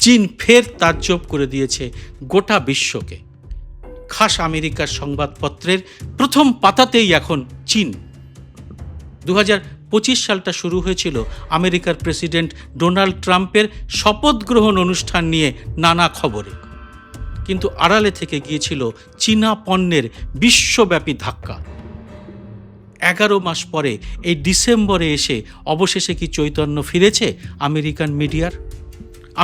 চীন ফের তাজ্জব করে দিয়েছে গোটা বিশ্বকে। খাস আমেরিকার সংবাদপত্রের প্রথম পাতাতেই এখন চীন। 2025 সালটা শুরু হয়েছিল আমেরিকার প্রেসিডেন্ট ডোনাল্ড ট্রাম্পের শপথ গ্রহণ অনুষ্ঠান নিয়ে নানা খবরে, কিন্তু আড়ালে থেকে গিয়েছিল চীনা পণ্যের বিশ্বব্যাপী ধাক্কা। 11 মাস পরে এই ডিসেম্বরে এসে অবশেষে কি চৈতন্য ফিরেছে আমেরিকান মিডিয়ার?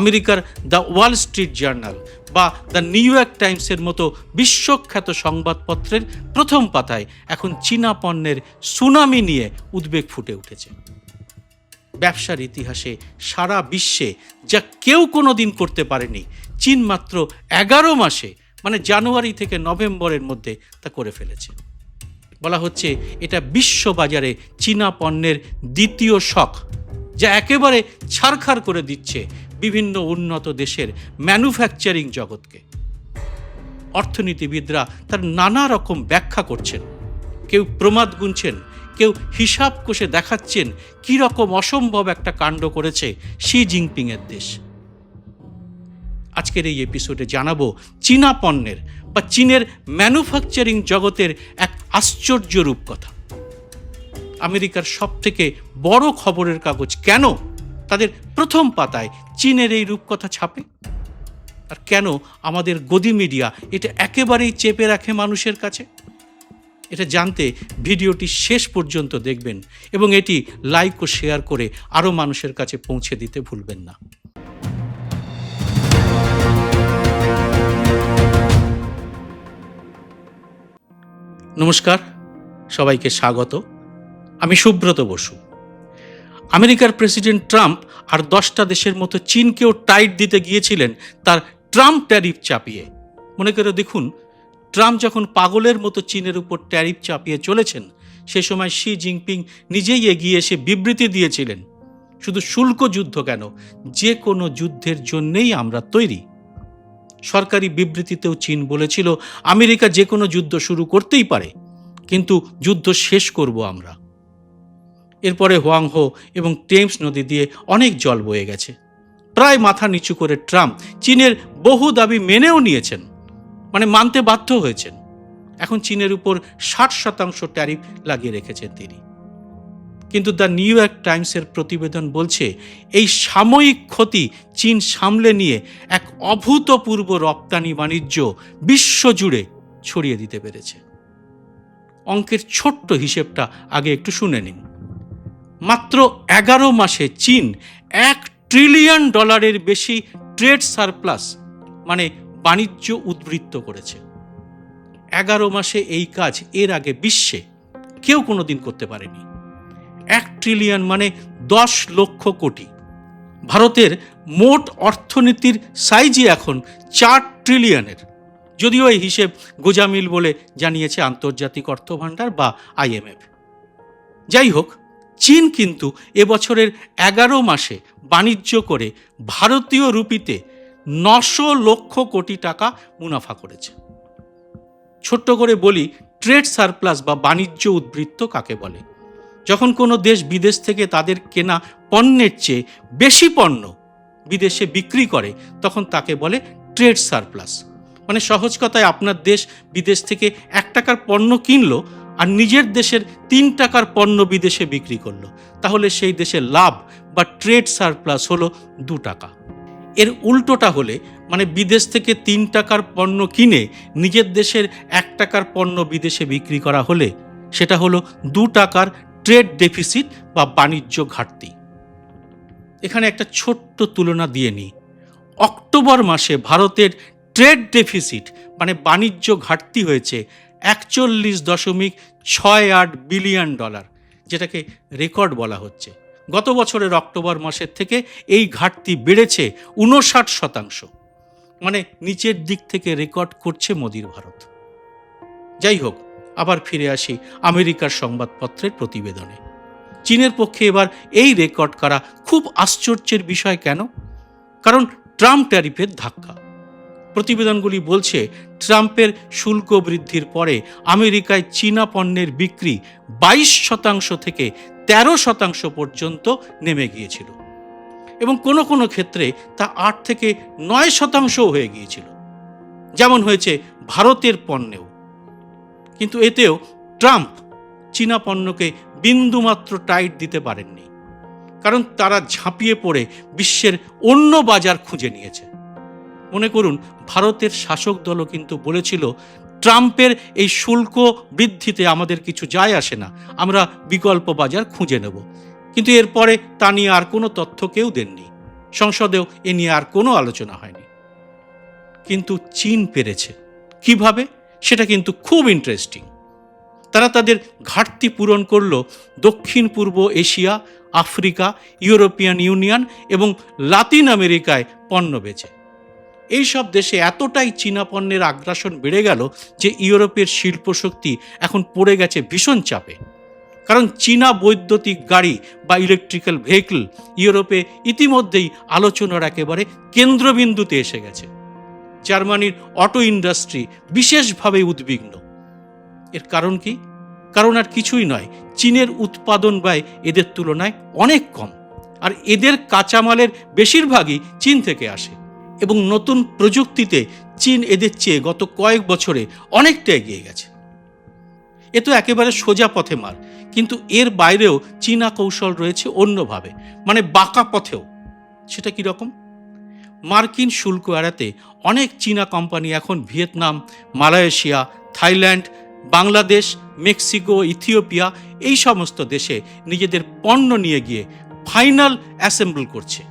আমেরিকার দ্য ওয়াল স্ট্রিট জার্নাল বা দ্য নিউ ইয়র্ক টাইমসের মতো বিশ্বখ্যাত সংবাদপত্রের প্রথম পাতায় এখন চীনা পণ্যের সুনামি নিয়ে উদ্বেগ ফুটে উঠেছে। ব্যবসার ইতিহাসে সারা বিশ্বে যা কেউ কোনো দিন করতে পারেনি, চীন মাত্র 11 মাসে মানে জানুয়ারি থেকে নভেম্বরের মধ্যে তা করে ফেলেছে। বলা হচ্ছে এটা বিশ্ববাজারে চীনা পণ্যের দ্বিতীয় শক, যা একেবারে ছারখার করে দিচ্ছে বিভিন্ন উন্নত দেশের ম্যানুফ্যাকচারিং জগৎকে। অর্থনীতিবিদরা তার নানা রকম ব্যাখ্যা করছেন, কেউ প্রমাদ গুনছেন, কেউ হিসাব কষে দেখাচ্ছেন কী রকম অসম্ভব একটা কাণ্ড করেছে শি জিনপিংয়ের দেশ। আজকের এই এপিসোডে জানাবো চীনা পণ্যের বা চীনের ম্যানুফ্যাকচারিং জগতের এক আশ্চর্য রূপকথা। আমেরিকার সবথেকে বড় খবরের কাগজ কেন তাদের প্রথম পাতায় চীনের এই রূপকথা ছাপে, আর কেন আমাদের গদি মিডিয়া এটা একেবারেই চেপে রাখে মানুষের কাছে? এটা জানতে ভিডিওটি শেষ পর্যন্ত দেখবেন এবং এটি লাইক ও শেয়ার করে আরও মানুষের কাছে পৌঁছে দিতে ভুলবেন না। নমস্কার, সবাইকে স্বাগত। আমি সুব্রত বসু। আমেরিকার প্রেসিডেন্ট ট্রাম্প আর 10টা দেশের মতো চীনকেও টাইট দিতে গিয়েছিলেন তার ট্রাম্প ট্যারিফ চাপিয়ে। মনে করে দেখুন, ট্রাম্প যখন পাগলের মতো চীনের উপর ট্যারিফ চাপিয়ে চলেছেন, সে সময় শি জিনপিং নিজেই এগিয়ে এসে বিবৃতি দিয়েছিলেন, শুধু শুল্ক যুদ্ধ কেন, যে কোনো যুদ্ধের জন্যেই আমরা তৈরি। সরকারি বিবৃতিতেও চীন বলেছিল আমেরিকা যে কোনো যুদ্ধ শুরু করতেই পারে, কিন্তু যুদ্ধ শেষ করব আমরা। এরপরে হোয়াংহো এবং টেমস নদী দিয়ে অনেক জল বয়ে গেছে। প্রায় মাথা নিচু করে ট্রাম্প চীনের বহু দাবি মেনেও নিয়েছেন, মানে মানতে বাধ্য হয়েছেন। এখন চীনের উপর 60% ট্যারিফ লাগিয়ে রেখেছেন তিনি। কিন্তু দ্য নিউ ইয়র্ক টাইমসের প্রতিবেদন বলছে এই সাময়িক ক্ষতি চীন সামলে নিয়ে এক অভূতপূর্ব রপ্তানি বাণিজ্য বিশ্বজুড়ে ছড়িয়ে দিতে পেরেছে। অঙ্কের ছোট্ট হিসেবটা আগে একটু শুনে নিন। মাত্র 11 মাসে চীন $1 ট্রিলিয়ন বেশি ট্রেড সারপ্লাস মানে বাণিজ্য উদ্বৃত্ত করেছে। 11 মাসে এই কাজ এর আগে বিশ্বে কেউ কোনোদিন করতে পারেনি। 1 ট্রিলিয়ন মানে 10 লক্ষ কোটি। ভারতের মোট অর্থনীতির সাইজই এখন 4 ট্রিলিয়নের, যদিও এই হিসেব গোজামিল বলে জানিয়েছে আন্তর্জাতিক অর্থভাণ্ডার বা IMF। যাই হোক, চীন কিন্তু এবছরের 11 মাসে বাণিজ্য করে ভারতীয় রুপিতে 900 লক্ষ কোটি টাকা মুনাফা করেছে। ছোট্ট করে বলি, ট্রেড সারপ্লাস বা বাণিজ্য উদ্বৃত্ত কাকে বলে? যখন কোনো দেশ বিদেশ থেকে তাদের কেনা পণ্যের চেয়ে বেশি পণ্য বিদেশে বিক্রি করে, তখন তাকে বলে ট্রেড সারপ্লাস। মানে সহজ কথায়, আপনার দেশ বিদেশ থেকে 1 টাকার পণ্য কিনলো আর নিজের দেশের 3 টাকার পণ্য বিদেশে বিক্রি করলো, তাহলে সেই দেশের লাভ বা ট্রেড সারপ্লাস হলো 2 টাকা। এর উল্টোটা হলে, মানে বিদেশ থেকে 3 টাকার পণ্য কিনে নিজের দেশের 1 টাকার পণ্য বিদেশে বিক্রি করা হলে, সেটা হলো 2 টাকার ট্রেড ডেফিসিট বা বাণিজ্য ঘাটতি। এখানে একটা ছোট্ট তুলনা দিয়ে নিই। অক্টোবর মাসে ভারতের ট্রেড ডেফিসিট মানে বাণিজ্য ঘাটতি হয়েছে $41.68 বিলিয়ন, যেটাকে রেকর্ড বলা হচ্ছে। গত বছরের অক্টোবর মাসের থেকে এই ঘাটতি বেড়েছে 59%, মানে নিচের দিক থেকে রেকর্ড করছে মোদির ভারত। যাই হোক, আবার ফিরে আসি আমেরিকার সংবাদপত্রের প্রতিবেদনে। চীনের পক্ষে এবার এই রেকর্ড করা খুব আশ্চর্যের বিষয় কেন? কারণ ট্রাম্প ট্যারিফের ধাক্কা। প্রতিবেদনগুলি বলছে ট্রাম্পের শুল্ক বৃদ্ধির পরে আমেরিকায় চীনা পণ্যের বিক্রি 22% থেকে 13% পর্যন্ত নেমে গিয়েছিল। এবং কোনো কোনো ক্ষেত্রে তা 8 থেকে 9% হয়ে গিয়েছিল, যেমন হয়েছে ভারতের পণ্যেও। কিন্তু এতেও ট্রাম্প চীনা পণ্যকে বিন্দুমাত্র টাইট দিতে পারেননি, কারণ তারা ঝাঁপিয়ে পড়ে বিশ্বের অন্য বাজার খুঁজে নিয়েছে। মনে করুন, ভারতের শাসক দলও কিন্তু বলেছিল ট্রাম্পের এই শুল্ক বৃদ্ধিতে আমাদের কিছু যায় আসে না, আমরা বিকল্প বাজার খুঁজে নেব। কিন্তু এরপরে তা নিয়ে আর কোনো তথ্য কেউ দেননি, সংসদেও এ নিয়ে আর কোনো আলোচনা হয়নি। কিন্তু চীন পেরেছে। কিভাবে? সেটা কিন্তু খুব ইন্টারেস্টিং। তারা তাদের ঘাটতি পূরণ করল দক্ষিণ পূর্ব এশিয়া, আফ্রিকা, ইউরোপিয়ান ইউনিয়ন এবং লাতিন আমেরিকায় পণ্য বেচে। এই সব দেশে এতটাই চীনা পণ্যের আগ্রাসন বেড়ে গেল যে ইউরোপের শিল্পশক্তি এখন পড়ে গেছে ভীষণ চাপে। কারণ চীনা বৈদ্যুতিক গাড়ি বা ইলেকট্রিক্যাল ভেহিকল ইউরোপে ইতিমধ্যেই আলোচনার একেবারে কেন্দ্রবিন্দুতে এসে গেছে। জার্মানির অটো ইন্ডাস্ট্রি বিশেষভাবে উদ্বিগ্ন। এর কারণ কি? কারণ আর কিছুই নয়, চীনের উৎপাদন ব্যয় এদের তুলনায় অনেক কম, আর এদের কাঁচামালের বেশিরভাগই চীন থেকে আসে এবং নতুন প্রযুক্তিতে চীন এদের চেয়ে গত কয়েক বছরে অনেকটা এগিয়ে গেছে। এ তো একেবারে সোজা পথে মার, কিন্তু এর বাইরেও চীনা কৌশল রয়েছে অন্যভাবে, মানে বাঁকা পথেও। সেটা কি রকম? মার্কিন শুল্ক এড়াতে অনেক চীনা কোম্পানি এখন Vietnam, Malaysia, Thailand, Bangladesh, Mexico, Ethiopia এই সমস্ত দেশে নিজেদের পণ্য নিয়ে গিয়ে ফাইনাল অ্যাসেম্বল করছে।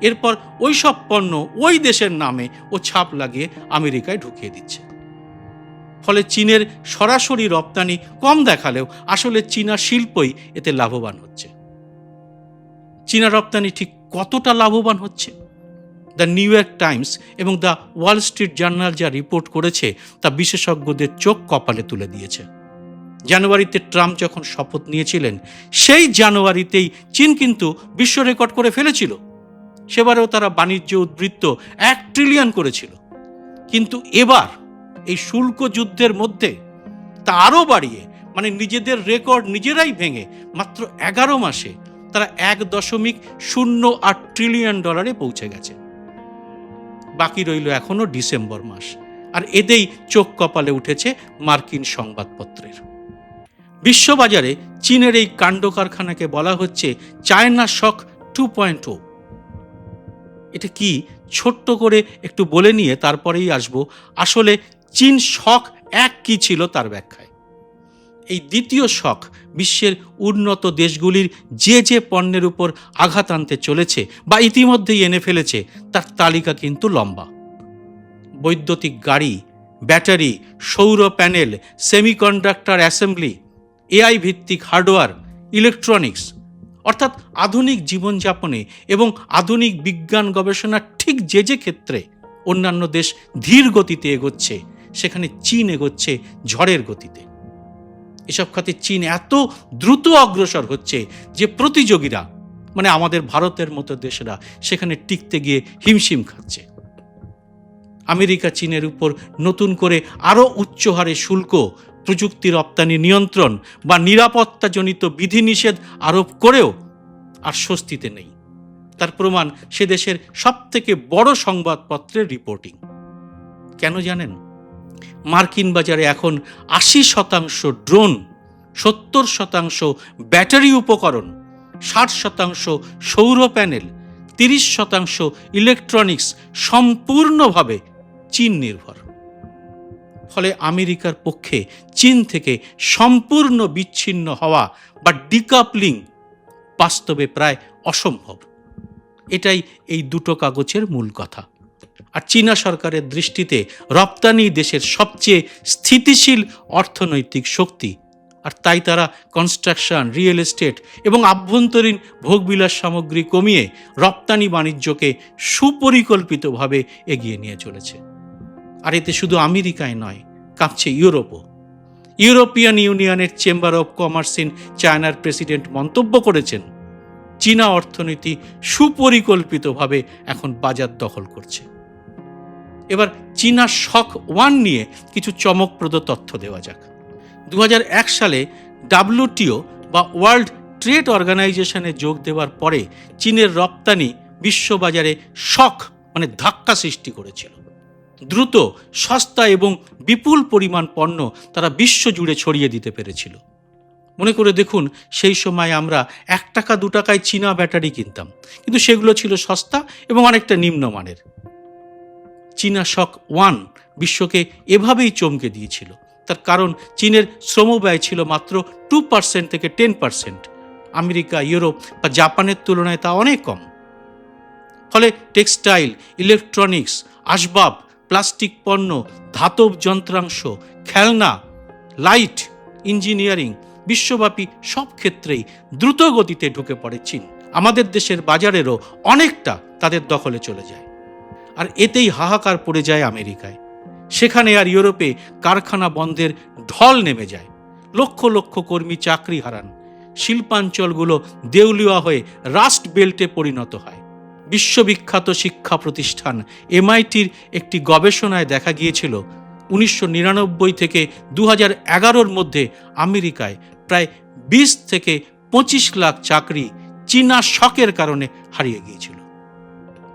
এরপর ওই সব পণ্য ওই দেশের নামে ও ছাপ লাগিয়ে আমেরিকায় ঢুকিয়ে দিচ্ছে। ফলে চীনের সরাসরি রপ্তানি কম দেখালেও আসলে চীনা শিল্পই এতে লাভবান হচ্ছে। চীনা রপ্তানি ঠিক কতটা লাভবান হচ্ছে? দ্য নিউ ইয়র্ক টাইমস এবং দ্য ওয়াল স্ট্রিট জার্নাল যা রিপোর্ট করেছে তা বিশেষজ্ঞদের চোখ কপালে তুলে দিয়েছে। জানুয়ারিতে ট্রাম্প যখন শপথ নিয়েছিলেন, সেই জানুয়ারিতেই চীন কিন্তু বিশ্ব রেকর্ড করে ফেলেছিল। সেবারেও তারা বাণিজ্য উদ্বৃত্ত 1 ট্রিলিয়ন করেছিল। কিন্তু এবার এই শুল্ক যুদ্ধের মধ্যে তা আরও বাড়িয়ে, মানে নিজেদের রেকর্ড নিজেরাই ভেঙে মাত্র 11 মাসে তারা $1.08 ট্রিলিয়ন পৌঁছে গেছে। বাকি রইল এখনো ডিসেম্বর মাস, আর এতেই চোখ কপালে উঠেছে মার্কিন সংবাদপত্রের। বিশ্ববাজারে চীনের এই কাণ্ড কারখানাকে বলা হচ্ছে চায়না শক 2.0। এটা কি ছোট্ট করে একটু বলে নিয়ে তারপরেই আসবো আসলে চীন শক 1 কি ছিল তার ব্যাখ্যায়। এই দ্বিতীয় শক বিশ্বের উন্নত দেশগুলির যে যে পণ্যের উপর আঘাত আনতে চলেছে বা ইতিমধ্যেই এনে ফেলেছে তার তালিকা কিন্তু লম্বা। বৈদ্যুতিক গাড়ি, ব্যাটারি, সৌর প্যানেল, সেমিকন্ডাক্টর অ্যাসেম্বলি, এআই ভিত্তিক হার্ডওয়্যার, ইলেকট্রনিক্স, অর্থাৎ আধুনিক জীবনযাপনে এবং আধুনিক বিজ্ঞান গবেষণার ঠিক যে যে ক্ষেত্রে অন্যান্য দেশ ধীর গতিতে এগোচ্ছে, সেখানে চীন এগোচ্ছে ঝড়ের গতিতে। এসব খাতে চীন এত দ্রুত অগ্রসর হচ্ছে যে প্রতিযোগীরা, মানে আমাদের ভারতের মতো দেশেরা, সেখানে টিকতে গিয়ে হিমশিম খাচ্ছে। আমেরিকা চীনের উপর নতুন করে আরও উচ্চ হারে শুল্ক, প্রযুক্তি রপ্তানি নিয়ন্ত্রণ বা নিরাপত্তাজনিত বিধিনিষেধ আরোপ করেও আর স্বস্তিতে নেই। তার প্রমাণ সে দেশের সবথেকে বড় সংবাদপত্রের রিপোর্টিং। কেন জানেন? মার্কিন বাজারে এখন 80% ড্রোন, 70% ব্যাটারি উপকরণ, 60% সৌর প্যানেল, 30% ইলেকট্রনিক্স সম্পূর্ণভাবে চীন নির্ভর। ফলে আমেরিকার পক্ষে চীন থেকে সম্পূর্ণ বিচ্ছিন্ন হওয়া বা ডিকাপলিং বাস্তবে প্রায় অসম্ভব। এটাই এই দুটো কাগজের মূল কথা। আর চীনা সরকারের দৃষ্টিতে রপ্তানি দেশের সবচেয়ে স্থিতিশীল অর্থনৈতিক শক্তি, আর তাই তারা কনস্ট্রাকশন, রিয়েল এস্টেট এবং আভ্যন্তরীণ ভোগবিলাস সামগ্রী কমিয়ে রপ্তানি বাণিজ্যকে সুপরিকল্পিতভাবে এগিয়ে নিয়ে চলেছে। আর এতে শুধু আমেরিকায় নয়, কাঁপছে ইউরোপও। ইউরোপিয়ান ইউনিয়নের চেম্বার অব কমার্স ইন চায়নার প্রেসিডেন্ট মন্তব্য করেছেন, চীনা অর্থনীতি সুপরিকল্পিতভাবে এখন বাজার দখল করছে। এবার চীনা শক 1 নিয়ে কিছু চমকপ্রদ তথ্য দেওয়া যাক। 2001 সালে WTO বা ওয়ার্ল্ড ট্রেড অর্গানাইজেশনে যোগ দেওয়ার পরে চীনের রপ্তানি বিশ্ববাজারে শক মানে ধাক্কা সৃষ্টি করেছিল। দ্রুত, সস্তা এবং বিপুল পরিমাণ পণ্য তারা বিশ্বজুড়ে ছড়িয়ে দিতে পেরেছিল। মনে করে দেখুন, সেই সময় আমরা 1 টাকা 2 টাকায় চীনা ব্যাটারি কিনতাম, কিন্তু সেগুলো ছিল সস্তা এবং অনেকটা নিম্নমানের। চীনা শক 1 বিশ্বকে এভাবেই চমকে দিয়েছিল। তার কারণ চীনের শ্রমব্যয় ছিল মাত্র 2% থেকে 10%। আমেরিকা, ইউরোপ বা জাপানের তুলনায় তা অনেক কম। ফলে টেক্সটাইল, ইলেকট্রনিক্স, আসবাব, প্লাস্টিক পণ্য, ধাতব যন্ত্রাংশ, খেলনা, লাইট, ইঞ্জিনিয়ারিং, বিশ্বব্যাপী সব ক্ষেত্রেই দ্রুত গতিতে ঢুকে পড়ে চীন। আমাদের দেশের বাজারেরও অনেকটা তাদের দখলে চলে যায়। আর এতেই হাহাকার পড়ে যায় আমেরিকায়। সেখানে আর ইউরোপে কারখানা বন্ধের ঢল নেমে যায়। লক্ষ লক্ষ কর্মী চাকরি হারান। শিল্পাঞ্চলগুলো দেউলিয়া হয়ে রাস্ট বেল্টে পরিণত হয়। বিশ্ববিখ্যাত শিক্ষা প্রতিষ্ঠান MITর একটি গবেষণায় দেখা গিয়েছিল 1999 থেকে 2011 মধ্যে আমেরিকায় প্রায় 20 থেকে 25 লাখ চাকরি চীনা শকের কারণে হারিয়ে গিয়েছিল।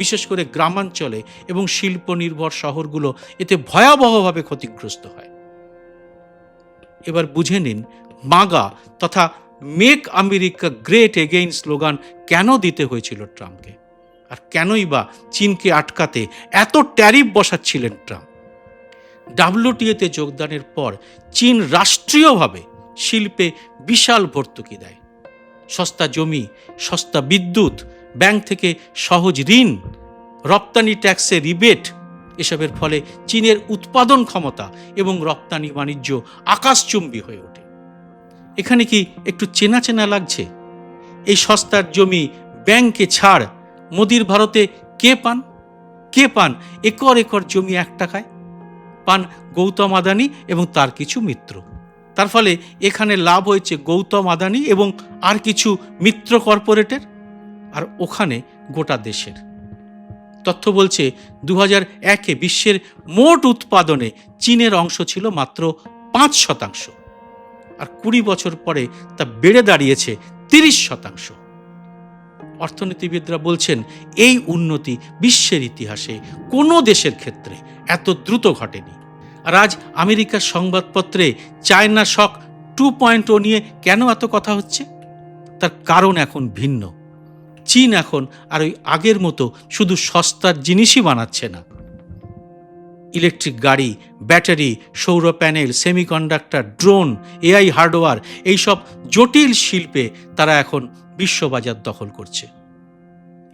বিশেষ করে গ্রামাঞ্চলে এবং শিল্প নির্ভর শহরগুলো এতে ভয়াবহভাবে ক্ষতিগ্রস্ত হয়। এবার বুঝে নিন, মাগা তথা make America great again slogan কেন দিতে হয়েছিল ট্রাম্পকে, আর কেনই বা চীনকে আটকাতে এত ট্যারিফ বসাচ্ছিলেন ট্রাম্প। WTO-তে যোগদানের পর চীন রাষ্ট্রীয়ভাবে শিল্পে বিশাল ভর্তুকি দেয়। সস্তা জমি, সস্তা বিদ্যুৎ, ব্যাংক থেকে সহজ ঋণ, রপ্তানি ট্যাক্সে রিবেট, এসবের ফলে চীনের উৎপাদন ক্ষমতা এবং রপ্তানি বাণিজ্য আকাশচুম্বী হয়ে ওঠে। এখানে কি একটু চেনা চেনা লাগছে? এই সস্তার জমি, ব্যাংকে ছাড় মোদির ভারতে কে পান? একর একর জমি 1 টাকায় পান গৌতম আদানি এবং তার কিছু মিত্র। তার ফলে এখানে লাভ হয়েছে গৌতম আদানি এবং আর কিছু মিত্র কর্পোরেটের, আর ওখানে গোটা দেশের। তথ্য বলছে 2001-এ বিশ্বের মোট উৎপাদনে চীনের অংশ ছিল মাত্র 5%, আর 20 বছর পরে তা বেড়ে দাঁড়িয়েছে 30%। অর্থনীতিবিদরা বলছেন এই উন্নতি বিশ্বের ইতিহাসে কোনো দেশের ক্ষেত্রে এত দ্রুত ঘটেনি। আর আজ আমেরিকার সংবাদপত্রে চায়না শক 2.0 নিয়ে কেন এত কথা হচ্ছে? তার কারণ এখন ভিন্ন। চীন এখন আর ওই আগের মতো শুধু সস্তার জিনিসই বানাচ্ছে না। ইলেকট্রিক গাড়ি, ব্যাটারি, সৌর panel, semiconductor, drone, AI hardware, এইসব জটিল শিল্পে তারা এখন বিশ্ববাজার দখল করছে।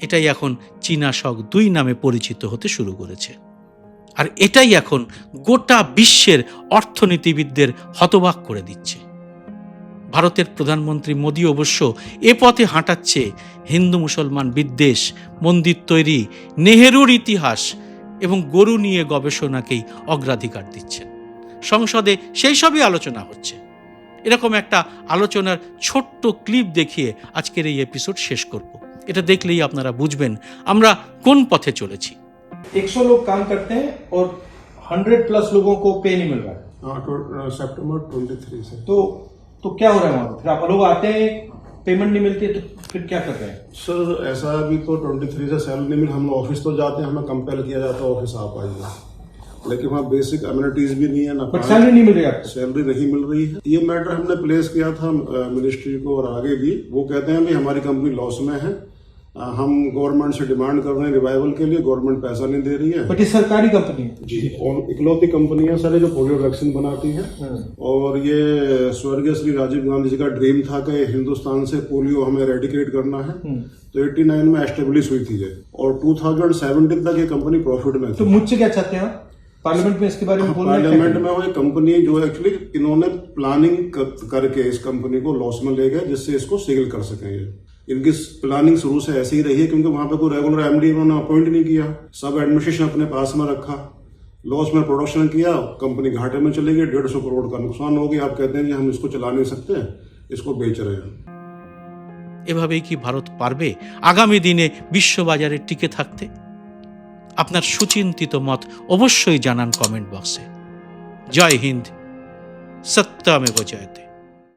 এটাই এখন চীনা শক 2 নামে পরিচিত হতে শুরু করেছে। আর এটাই এখন গোটা বিশ্বের অর্থনীতিবিদদের হতবাক করে দিচ্ছে। ভারতের প্রধানমন্ত্রী মোদী অবশ্য এ পথে হাঁটাচ্ছে হিন্দু মুসলমান বিদ্বেষ, মন্দির তৈরি, নেহেরুর ইতিহাস এবং গরু নিয়ে গবেষণাকেই অগ্রাধিকার দিচ্ছেন। সংসদে সেই সবই আলোচনা হচ্ছে। এরকম একটা আলোচনার ছোট্ট ক্লিপ দেখিয়ে আজকের এই এপিসোড শেষ করব। এটা দেখলেই আপনারা বুঝবেন আমরা কোন পথে চলেছি। 100 लोग काम करते हैं और 100+ लोगों को पे नहीं मिल रहा है। हाँ, तो सितंबर 23 से तो क्या हो रहा है वहाँ पे? फिर आप लोग आते हैं, पेमेंट नहीं मिलती है, तो फिर क्या कर रहे हैं? सर ऐसा अभी तो 23 से सैलरी नहीं मिली। हम ऑफिस तो जाते हैं, हमें कंपेल किया जाता है ऑफिस आप आइए, लेकिन वहाँ बेसिक अम्यूनिटीज भी नहीं है ना, बट सैलरी नहीं मिल रही आपको? सैलरी नहीं मिल रही है। ये मैटर हमने प्लेस किया था मिनिस्ट्री को और आगे भी। वो कहते हैं कि हमारी कंपनी लॉस में है, हम गवर्नमेंट से डिमांड कर रहे हैं रिवाइवल के लिए, गवर्नमेंट पैसा नहीं दे रही है। बट ये सरकारी कंपनी है जी, और इकलौती कंपनी है सर जो पोलियो वैक्सीन बनाती है। और ये स्वर्गीय श्री राजीव गांधी जी का ड्रीम था कि हिंदुस्तान से पोलियो हमें रेडिकेट करना है। तो 89 में एस्टेब्लिश हुई थी ये, और 2017 तक ये कंपनी प्रॉफिट में थी। तो मुझसे क्या चाहते हैं पार्लियामेंट में इसके बारे में बोलना है? पार्लियामेंट में वो एक कंपनी जो एक्चुअली इन्होंने प्लानिंग करके इस कंपनी को लॉस में ले गए, जिससे इसको सेल कर सकें। ये इनकी प्लानिंग शुरू से ऐसी ही रही है, क्योंकि वहां पे कोई रेगुलर MD इन्होंने अपॉइंट नहीं किया, सब एडमिनिस्ट्रेशन अपने पास में रखा, लॉस में प्रोडक्शन किया, कंपनी घाटे में चली गई, 150 करोड़ का नुकसान हो गया। आप कहते हैं कि हम इसको चला नहीं सकते, इसको बेच रहे हैं। এভাবেই কি ভারত পারবে আগামী দিনে বিশ্ববাজারে টিকে থাকতে? আপনার সুচিন্তিত মত অবশ্যই জানান কমেন্ট বক্সে। জয় হিন্দ, সত্যমেব জয়তে।